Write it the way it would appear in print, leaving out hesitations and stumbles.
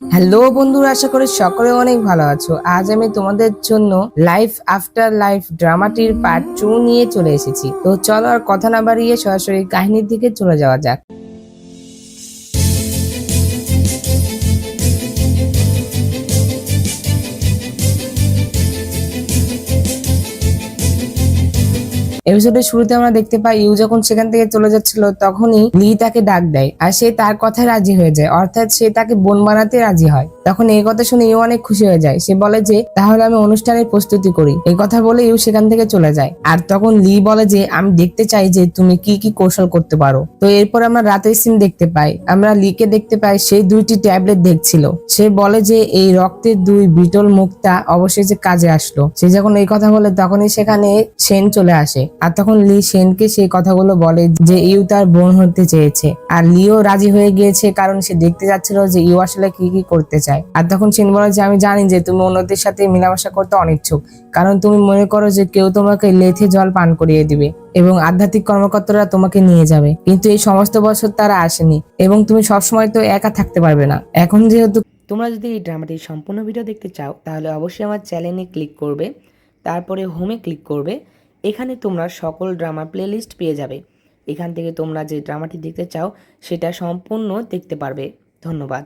Hello বন্ধুরা, আশা করি সকলে অনেক ভালো আছো। আজ আমি তোমাদের জন্য লাইফ আফটার লাইফ ড্রামাটির পার্ট 2 নিয়ে চলে এসেছি। তো চলো আর কথা না বাড়িয়ে সরাসরি কাহিনীর দিকে চলে যাওয়া যাক। এপিসোডের শুরুতে আমরা দেখতে পাই ইউ যখন সেখান থেকে চলে যাচ্ছিল তখনই লি তাকে ডাক দেয় আর সে তার কথায় রাজি হয়ে যায়, অর্থাৎ সে তাকে বোন বানাতে রাজি হয়। তখন এই কথা শুনে ইউ অনেক খুশি হয়ে যায়। সে বলে যে তাহলে আমি অনুষ্ঠানের প্রস্তুতি করি। এই কথা বলে ইউ সেখান থেকে চলে যায়। আর তখন লি বলে যে আমি দেখতে চাই যে তুমি কি কি কৌশল করতে পারো। তো এরপর আমরা রাতের সিন দেখতে পাই। আমরা লিকে দেখতে পাই সেই দুইটি ট্যাবলেট দেখছিল। সে বলে যে এই রক্তের দুই বিটল মুক্তা অবশেষে কাজে আসলো। সে যখন এই কথা বলে তখনই সেখানে সেন চলে আসে। আর তখন লি সেনকে সেই কথাগুলো বলে যে ইউ তার বোন হতে চেয়েছে। আর লিও রাজি হয়ে গিয়েছে, কারণ সে দেখতে যাচ্ছিল যে ইউ আসলে কি কি করতে চায়। আর তখন সেন বলে যে আমি জানি যে তুমি অন্যদের সাথে মেলামেশা করতে অনিচ্ছুক, কারণ তুমি মনে করো যে কেউ তোমাকে লেথে জল পান করিয়ে দিবে এবং আধ্যাত্মিক কর্মকর্তারা তোমাকে নিয়ে যাবে। কিন্তু এই সমস্ত বছর তারা আসেনি এবং তুমি সবসময় তো একা থাকতে পারবে না। এখন যেহেতু তোমরা যদি এই ড্রামাটির সম্পূর্ণ ভিডিও দেখতে চাও তাহলে অবশ্যই আমার চ্যানেলে ক্লিক করবে, তারপরে হোমে ক্লিক করবে। এখানে তোমরা সকল ড্রামা প্লেলিস্ট পেয়ে যাবে। এখান থেকে তোমরা যে ড্রামাটি দেখতে চাও সেটা সম্পূর্ণ দেখতে পারবে। ধন্যবাদ।